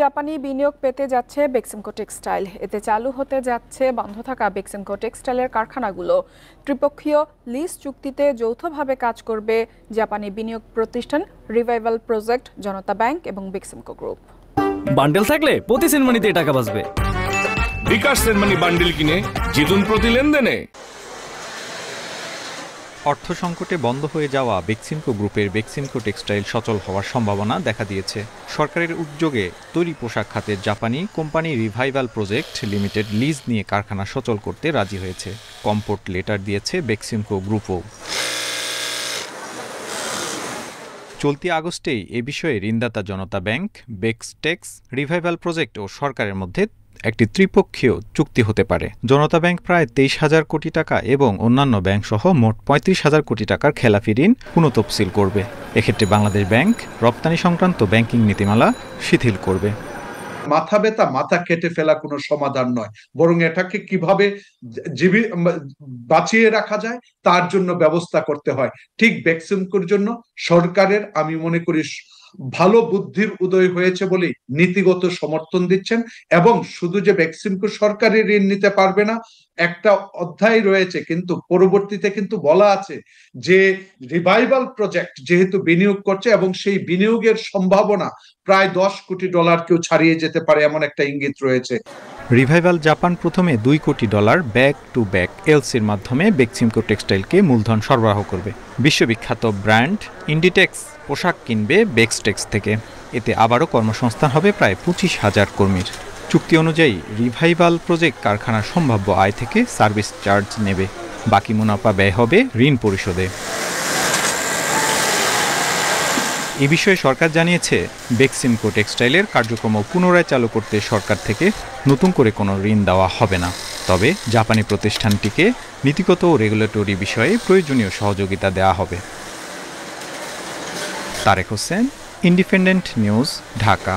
জাপানি বিনিয়োগ পেতে যাচ্ছে বেক্সিমকো টেক্সটাইল। এতে চালু হতে যাচ্ছে বন্ধ থাকা বেক্সিমকো টেক্সটাইলের কারখানাগুলো। ত্রিপক্ষীয় লিজ চুক্তিতে যৌথভাবে কাজ করবে জাপানি বিনিয়োগ প্রতিষ্ঠান রিভাইভাল প্রজেক্ট, জনতা ব্যাংক এবং বেক্সিমকো গ্রুপ। বান্ডেল থাকলে প্রতি সেনমানিতে টাকা বাঁচবে। বিকাশ সেনমানি বান্ডেল কিনে জিতুন প্রতি লেনদেনে। অর্থ সংকটে বন্ধ হয়ে যাওয়া বেক্সিমকো গ্রুপের বেক্সিমকো টেক্সটাইল সচল হওয়ার সম্ভাবনা দেখা দিয়েছে। সরকারের উদ্যোগে তৈরি পোশাক খাতের জাপানি company revival project limited lease নিয়ে কারখানা সচল করতে রাজি হয়েছে। কম্পোর্ট লেটার দিয়েছে বেক্সিমকো গ্রুপও। চলতি আগস্টেই এ বিষয়ে ঋণদাতা জনতা ব্যাংক, বেক্সটেক্স, রিভাইভাল প্রজেক্ট ও সরকারের মধ্যে একটি ত্রিপক্ষীয় চুক্তি হতে পারে। জনতা ব্যাংক প্রায় 23,000 কোটি টাকা এবং অন্যান্য ব্যাংক সহ মোট 35,000 কোটি টাকার খেলাপি ঋণ পুনঃতফসিল করবে। এক্ষেত্রে বাংলাদেশ ব্যাংক রপ্তানি সংক্রান্ত ব্যাংকিং নীতিমালা শিথিল করবে। মাথা ব্যথা, মাথা কেটে ফেলা কোনো সমাধান নয়, বরং এটাকে কিভাবে বাঁচিয়ে রাখা যায় তার জন্য ব্যবস্থা করতে হয়। ঠিক বেক্সিমকোর জন্য সরকারের আমি মনে করি ভালো বুদ্ধির উদয় হয়েছে বলেই নীতিগত সমর্থন দিচ্ছেন। এবং শুধু যে বেক্সিমকো সরকারি ঋণ নিতে পারবে না, একটা অধ্যায় রয়েছে কিন্তু পরবর্তীতে কিন্তু বলা আছে যে রিভাইভাল প্রজেক্ট যেহেতু বিনিয়োগ করছে এবং সেই বিনিয়োগের সম্ভাবনা প্রায় $10 কোটি কেউ ছাড়িয়ে যেতে পারে, এমন একটা ইঙ্গিত রয়েছে। রিভাইভাল জাপান প্রথমে $2 কোটি ব্যাক টু ব্যাক এলসির মাধ্যমে বেক্সিমকো টেক্সটাইলকে মূলধন সরবরাহ করবে। বিশ্ববিখ্যাত ব্র্যান্ড ইন্ডিটেক্স পোশাক কিনবে বেক্সটেক্স থেকে। এতে আবারও কর্মসংস্থান হবে প্রায় 25,000 কর্মীর। চুক্তি অনুযায়ী রিভাইভাল প্রজেক্ট কারখানার সম্ভাব্য আয় থেকে সার্ভিস চার্জ নেবে। বাকি মুনাফা ব্যয় হবে ঋণ পরিশোধে। এ বিষয়ে সরকার জানিয়েছে, বেক্সিমকো টেক্সটাইলের কার্যক্রম পুনরায় চালু করতে সরকার থেকে নতুন করে কোনো ঋণ দেওয়া হবে না। তবে জাপানি প্রতিষ্ঠানটিকে নীতিগত ও রেগুলেটরি বিষয়ে প্রয়োজনীয় সহযোগিতা দেওয়া হবে। Tarek Hossain, independent news, Dhaka.